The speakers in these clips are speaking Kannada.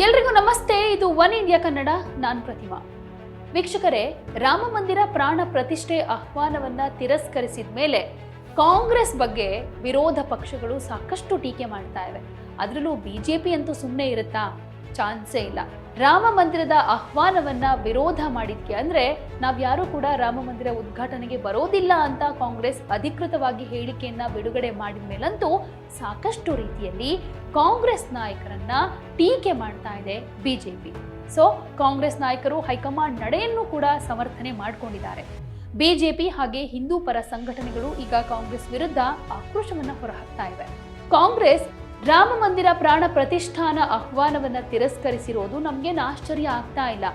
ಎಲ್ರಿಗೂ ನಮಸ್ತೆ. ಇದು ಒನ್ ಇಂಡಿಯಾ ಕನ್ನಡ. ನಾನು ಪ್ರತಿಮಾ. ವೀಕ್ಷಕರೇ, ರಾಮ ಮಂದಿರ ಪ್ರಾಣ ಪ್ರತಿಷ್ಠೆ ಆಹ್ವಾನವನ್ನ ತಿರಸ್ಕರಿಸಿದ ಮೇಲೆ ಕಾಂಗ್ರೆಸ್ ಬಗ್ಗೆ ವಿರೋಧ ಪಕ್ಷಗಳು ಸಾಕಷ್ಟು ಟೀಕೆ ಮಾಡ್ತಾ ಇವೆ. ಅದರಲ್ಲೂ ಬಿಜೆಪಿ ಅಂತೂ ಸುಮ್ಮನೆ ಇರುತ್ತಾ? ಚಾನ್ಸೇ ಇಲ್ಲ. ರಾಮ ಮಂದಿರದ ಆಹ್ವಾನವನ್ನ ವಿರೋಧ ಮಾಡಿದ್ಕೆ ಅಂದ್ರೆ ನಾವ್ಯಾರೂ ಕೂಡ ರಾಮ ಮಂದಿರ ಉದ್ಘಾಟನೆಗೆ ಬರೋದಿಲ್ಲ ಅಂತ ಕಾಂಗ್ರೆಸ್ ಅಧಿಕೃತವಾಗಿ ಹೇಳಿಕೆಯನ್ನ ಬಿಡುಗಡೆ ಮಾಡಿದ ಮೇಲಂತೂ ಸಾಕಷ್ಟು ರೀತಿಯಲ್ಲಿ ಕಾಂಗ್ರೆಸ್ ನಾಯಕರನ್ನ ಟೀಕೆ ಮಾಡ್ತಾ ಇದೆ ಬಿಜೆಪಿ. ಸೊ ಕಾಂಗ್ರೆಸ್ ನಾಯಕರು ಹೈಕಮಾಂಡ್ ನಡೆಯನ್ನು ಕೂಡ ಸಮರ್ಥನೆ ಮಾಡಿಕೊಂಡಿದ್ದಾರೆ. ಬಿಜೆಪಿ ಹಾಗೆ ಹಿಂದೂ ಪರ ಸಂಘಟನೆಗಳು ಈಗ ಕಾಂಗ್ರೆಸ್ ವಿರುದ್ಧ ಆಕ್ರೋಶವನ್ನ ಹೊರಹಾಕ್ತಾ ಇವೆ. ಕಾಂಗ್ರೆಸ್ ರಾಮ ಮಂದಿರ ಪ್ರಾಣ ಪ್ರತಿಷ್ಠಾನ ಆಹ್ವಾನವನ್ನ ತಿರಸ್ಕರಿಸಿರೋದು ನಮ್ಗೇನು ಆಶ್ಚರ್ಯ ಆಗ್ತಾ ಇಲ್ಲ.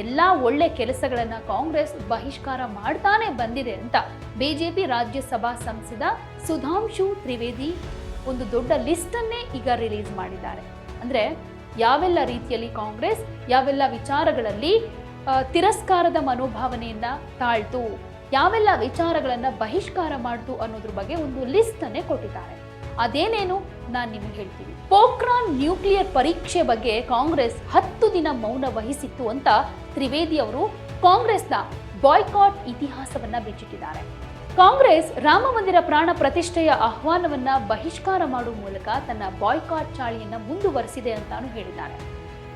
ಎಲ್ಲಾ ಒಳ್ಳೆ ಕೆಲಸಗಳನ್ನ ಕಾಂಗ್ರೆಸ್ ಬಹಿಷ್ಕಾರ ಮಾಡ್ತಾನೆ ಬಂದಿದೆ ಅಂತ ಬಿಜೆಪಿ ರಾಜ್ಯಸಭಾ ಸಂಸದ ಸುಧಾಂಶು ತ್ರಿವೇದಿ ಒಂದು ದೊಡ್ಡ ಲಿಸ್ಟ್ ಅನ್ನೇ ಈಗ ರಿಲೀಸ್ ಮಾಡಿದ್ದಾರೆ. ಅಂದ್ರೆ ಯಾವೆಲ್ಲ ರೀತಿಯಲ್ಲಿ ಕಾಂಗ್ರೆಸ್ ಯಾವೆಲ್ಲ ವಿಚಾರಗಳಲ್ಲಿ ತಿರಸ್ಕಾರದ ಮನೋಭಾವನೆಯನ್ನ ತಾಳ್ತು, ಯಾವೆಲ್ಲ ವಿಚಾರಗಳನ್ನ ಬಹಿಷ್ಕಾರ ಮಾಡ್ತು ಅನ್ನೋದ್ರ ಬಗ್ಗೆ ಒಂದು ಲಿಸ್ಟ್ ಅನ್ನೇ ಕೊಟ್ಟಿದ್ದಾರೆ. ಅದೇನೇನು ನಾನು ನಿಮಗೆ ಹೇಳ್ತೀನಿ. ಪೋಖ್ರಾನ್ ನ್ಯೂಕ್ಲಿಯರ್ ಪರೀಕ್ಷೆ ಬಗ್ಗೆ ಕಾಂಗ್ರೆಸ್ 10 ದಿನ ಮೌನ ವಹಿಸಿತ್ತು ಅಂತ ತ್ರಿವೇದಿ ಅವರು ಕಾಂಗ್ರೆಸ್ನ ಬಾಯ್ಕಾಟ್ ಇತಿಹಾಸವನ್ನ ಬಿಚ್ಚಿಟ್ಟಿದ್ದಾರೆ. ಕಾಂಗ್ರೆಸ್ ರಾಮ ಮಂದಿರ ಪ್ರಾಣ ಪ್ರತಿಷ್ಠೆಯ ಆಹ್ವಾನವನ್ನ ಬಹಿಷ್ಕಾರ ಮಾಡುವ ಮೂಲಕ ತನ್ನ ಬಾಯ್ಕಾಟ್ ಚಾಳಿಯನ್ನ ಮುಂದುವರೆಸಿದೆ ಅಂತಾನು ಹೇಳಿದ್ದಾರೆ.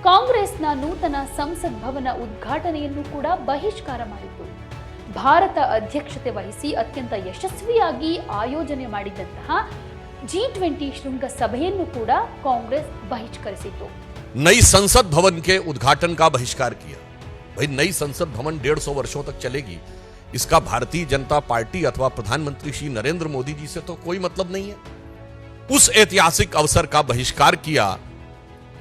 ಕಾಂಗ್ರೆಸ್ನ ನೂತನ ಸಂಸತ್ ಭವನ ಉದ್ಘಾಟನೆಯನ್ನು ಕೂಡ ಬಹಿಷ್ಕಾರ ಮಾಡಿತ್ತು. ಭಾರತ ಅಧ್ಯಕ್ಷತೆ ವಹಿಸಿ ಅತ್ಯಂತ ಯಶಸ್ವಿಯಾಗಿ ಆಯೋಜನೆ ಮಾಡಿದಂತಹ G20 ಶೃಂಗ ಸಭೆಯನ್ನು ಕೂಡ कांग्रेस बहिष्करिसिತ್ತು. नई संसद भवन के उद्घाटन का बहिष्कार किया। भाई, नई संसद भवन 150 वर्षों तक चलेगी, इसका भारतीय जनता पार्टी अथवा प्रधानमंत्री श्री नरेंद्र मोदी जी से तो कोई मतलब नहीं है। उस ऐतिहासिक अवसर का बहिष्कार किया,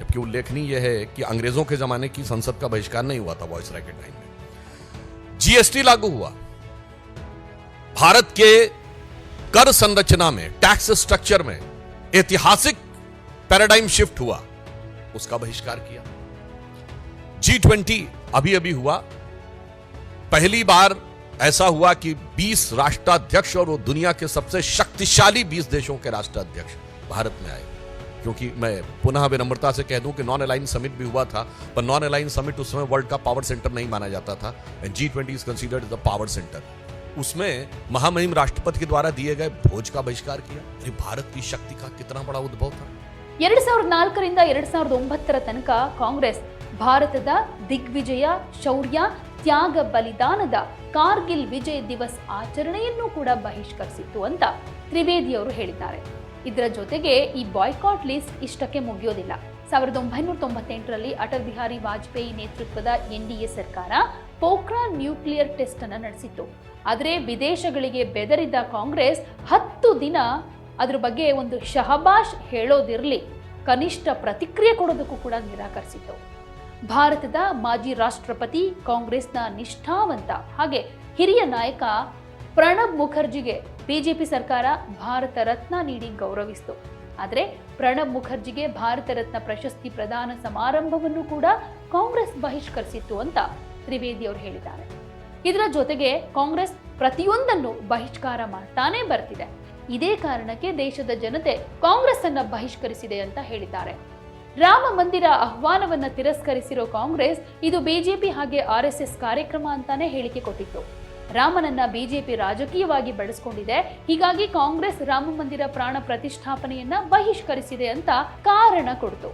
जबकि उल्लेखनीय यह है कि अंग्रेजों के जमाने की संसद का बहिष्कार नहीं हुआ था वॉइसरॉय के टाइम में। जीएसटी लागू हुआ, भारत के कर संरचना में, टैक्स स्ट्रक्चर में ऐतिहासिक पैराडाइम शिफ्ट हुआ, उसका बहिष्कार किया। G20 अभी अभी हुआ, पहली बार ऐसा हुआ कि 20 राष्ट्राध्यक्ष और वो दुनिया के सबसे शक्तिशाली 20 देशों के राष्ट्राध्यक्ष भारत में आए। क्योंकि मैं पुनः विनम्रता से कह दूं कि नॉन अलाइन समिट भी हुआ था, पर नॉन अलाइन समिट उस समय वर्ल्ड का पावर सेंटर नहीं माना जाता था, and G20 is considered the power centre. उसमें महामहिम राष्ट्रपति के द्वारा दिए गए भोज का बहिष्कार किया। अरे, भारत की शक्ति का कितना बड़ा उद्भव था। 2004 ರಿಂದ 2009 ತನಕ ಕಾಂಗ್ರೆಸ್ ಭಾರತದ ದಿಗ್ವಿಜಯ, ಶೌರ್ಯ, ತ್ಯಾಗ, ಬಲಿದಾನದ ಕಾರ್ಗಿಲ್ ವಿಜಯ್ ದಿವಸ್ ಆಚರಣೆಯನ್ನು ಕೂಡ ಬಹಿಷ್ಕರಿಸಿತ್ತು ಅಂತ ತ್ರಿವೇದಿ ಅವರು ಹೇಳಿದ್ದಾರೆ. ಇದರ ಜೊತೆಗೆ ಈ ಬಾಯ್ಕಾಟ್ ಲಿಸ್ಟ್ ಇಷ್ಟಕ್ಕೆ ಮುಗಿಯೋದಿಲ್ಲ. 1998ರಲ್ಲಿ ಅಟಲ್ ಬಿಹಾರಿ ವಾಜಪೇಯಿ ನೇತೃತ್ವದ NDA ಸರ್ಕಾರ ಪೋಖ್ರಾನ್ ನ್ಯೂಕ್ಲಿಯರ್ ಟೆಸ್ಟ್ ಅನ್ನು ನಡೆಸಿತ್ತು. ಆದರೆ ವಿದೇಶಗಳಿಗೆ ಬೆದರಿದ ಕಾಂಗ್ರೆಸ್ 10 ದಿನ ಅದ್ರ ಬಗ್ಗೆ ಒಂದು ಶಹಬಾಷ್ ಹೇಳೋದಿರಲಿ, ಕನಿಷ್ಠ ಪ್ರತಿಕ್ರಿಯೆ ಕೊಡೋದಕ್ಕೂ ಕೂಡ ನಿರಾಕರಿಸಿತ್ತು. ಭಾರತದ ಮಾಜಿ ರಾಷ್ಟ್ರಪತಿ, ಕಾಂಗ್ರೆಸ್ನ ನಿಷ್ಠಾವಂತ ಹಾಗೆ ಹಿರಿಯ ನಾಯಕ ಪ್ರಣಬ್ ಮುಖರ್ಜಿಗೆ ಬಿಜೆಪಿ ಸರ್ಕಾರ ಭಾರತ ರತ್ನ ನೀಡಿ ಗೌರವಿಸಿತು. ಆದರೆ ಪ್ರಣಬ್ ಮುಖರ್ಜಿಗೆ ಭಾರತ ರತ್ನ ಪ್ರಶಸ್ತಿ ಪ್ರದಾನ ಸಮಾರಂಭವನ್ನು ಕೂಡ ಕಾಂಗ್ರೆಸ್ ಬಹಿಷ್ಕರಿಸಿತ್ತು ಅಂತ ತ್ರಿವೇದಿ ಅವರು ಹೇಳಿದ್ದಾರೆ. ಇದರ ಜೊತೆಗೆ ಕಾಂಗ್ರೆಸ್ ಪ್ರತಿಯೊಂದನ್ನು ಬಹಿಷ್ಕಾರ ಮಾಡ್ತಾನೆ ಬರ್ತಿದೆ. ಇದೇ ಕಾರಣಕ್ಕೆ ದೇಶದ ಜನತೆ ಕಾಂಗ್ರೆಸ್ ಅನ್ನ ಬಹಿಷ್ಕರಿಸಿದೆ ಅಂತ ಹೇಳಿದ್ದಾರೆ. ರಾಮ ಮಂದಿರ ಆಹ್ವಾನವನ್ನ ತಿರಸ್ಕರಿಸಿರೋ ಕಾಂಗ್ರೆಸ್ ಇದು ಬಿಜೆಪಿ ಹಾಗೆ RSS ಕಾರ್ಯಕ್ರಮ ಅಂತಾನೆ ಹೇಳಿಕೆ ಕೊಟ್ಟಿತ್ತು. ರಾಮನನ್ನ ಬಿಜೆಪಿ ರಾಜಕೀಯವಾಗಿ ಬಳಸಿಕೊಂಡಿದೆ, ಹೀಗಾಗಿ ಕಾಂಗ್ರೆಸ್ ರಾಮ ಮಂದಿರ ಪ್ರಾಣ ಪ್ರತಿಷ್ಠಾಪನೆಯನ್ನ ಬಹಿಷ್ಕರಿಸಿದೆ ಅಂತ ಕಾರಣ ಕೊಡ್ತು.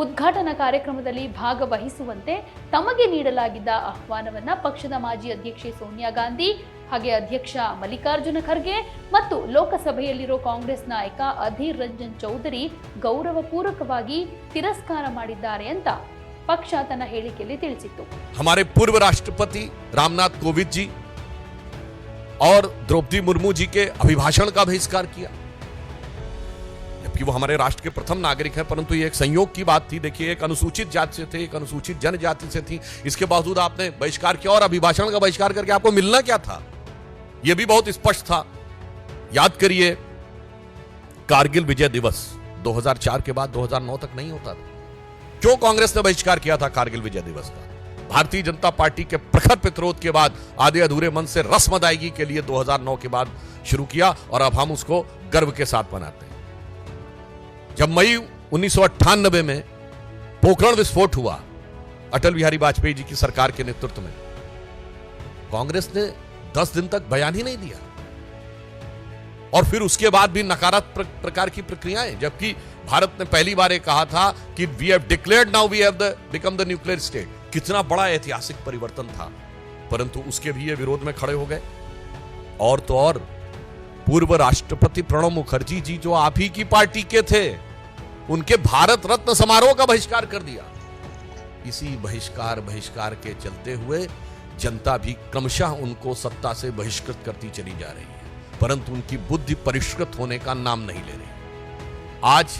ಉದ್ಘಾಟನಾ ಕಾರ್ಯಕ್ರಮದಲ್ಲಿ ಭಾಗವಹಿಸುವಂತೆ ತಮಗೆ ನೀಡಲಾಗಿದ್ದ ಆಹ್ವಾನವನ್ನ ಪಕ್ಷದ ಮಾಜಿ ಅಧ್ಯಕ್ಷೆ ಸೋನಿಯಾ ಗಾಂಧಿ ಹಾಗೆ ಅಧ್ಯಕ್ಷ ಮಲ್ಲಿಕಾರ್ಜುನ ಖರ್ಗೆ ಮತ್ತು ಲೋಕಸಭೆಯಲ್ಲಿರೋ ಕಾಂಗ್ರೆಸ್ ನಾಯಕ ಅಧೀರ್ ರಂಜನ್ ಚೌಧರಿ ಗೌರವಪೂರ್ವಕವಾಗಿ ತಿರಸ್ಕಾರ ಮಾಡಿದ್ದಾರೆ ಅಂತ ಪಕ್ಷ ತನ್ನ ಹೇಳಿಕೆಯಲ್ಲಿ ತಿಳಿಸಿತ್ತು. हमारे पूर्व राष्ट्रपति रामनाथ कोविंद जी और द्रौपदी मुर्मू जी के अभिभाषण का बहिष्कार किया, जबकि वो हमारे राष्ट्र के प्रथम नागरिक हैं, परंतु ये एक संयोग की बात थी। देखिए, एक अनुसूचित जाति से थे, एक अनुसूचित जनजाति से थी, इसके बावजूद आपने बहिष्कार किया, और अभिभाषण का बहिष्कार करके आपको मिलना क्या था, यह भी बहुत स्पष्ट था। याद करिए, कारगिल विजय दिवस 2004 के बाद 2009 तक नहीं होता था। क्यों कांग्रेस ने बहिष्कार किया था कारगिल विजय दिवस का? भारतीय जनता पार्टी के प्रखर प्रतिरोध के बाद आधे अधूरे मन से रस्म अदायगी के लिए 2009 के बाद शुरू किया, और अब हम उसको गर्व के साथ मनाते हैं। जब मई 1998 में पोखरण विस्फोट हुआ अटल बिहारी वाजपेयी जी की सरकार के नेतृत्व में, कांग्रेस ने 10 दिन तक बयान ही नहीं दिया, और फिर उसके बाद भी नकारात्मक प्रकार की प्रक्रियाएं, जबकि भारत ने पहली बार ये कहा था कि we have declared now we have become the nuclear state. कितना बड़ा ऐतिहासिक परिवर्तन था, परंतु उसके भी ये विरोध में खड़े हो गए। और तो और पूर्व राष्ट्रपति प्रणब मुखर्जी जी जो आप ही की पार्टी के थे, उनके भारत रत्न समारोह का बहिष्कार कर दिया। इसी बहिष्कार के चलते हुए जनता भी क्रमशः उनको सत्ता से बहिष्कृत करती चली जा रही है, परंतु उनकी बुद्धि परिष्कृत होने का नाम नहीं ले रही। आज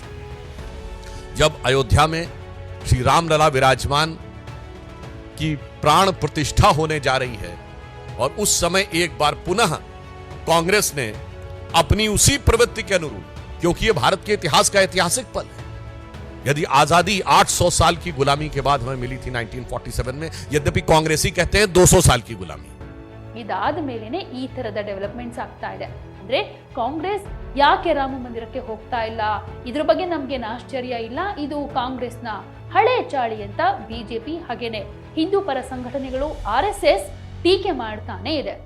जब अयोध्या में श्री रामलला विराजमान की प्राण प्रतिष्ठा होने जा रही है, और उस समय एक बार पुनः कांग्रेस ने अपनी उसी प्रवृत्ति के अनुरूप, क्योंकि यह भारत के इतिहास का ऐतिहासिक पल है, यदि आजादी 800 साल की गुलामी के बाद हमें मिली थी 1947 में, यद्यपि कांग्रेसी कहते हैं 200 साल की गुलामी। ಇದಾದ ಮೇಲೆನೆ ಈ ತರದ ಡೆವಲಪ್ಮೆಂಟ್ಸ್ ಆಗ್ತಾ ಇದೆ. ಅಂದ್ರೆ ಕಾಂಗ್ರೆಸ್ ಯಾಕೆ ರಾಮ ಮಂದಿರಕ್ಕೆ ಹೋಗ್ತಾ ಇಲ್ಲ, ಇದ್ರ ಬಗ್ಗೆ ನಮ್ಗೇನು ಆಶ್ಚರ್ಯ ಇಲ್ಲ, ಇದು ಕಾಂಗ್ರೆಸ್ನ ಹಳೆ ಚಾಳಿ ಅಂತ ಬಿಜೆಪಿ ಹಾಗೇನೆ ಹಿಂದೂ ಪರ ಸಂಘಟನೆಗಳು RSS ಟೀಕೆ ಮಾಡ್ತಾನೆ ಇದೆ.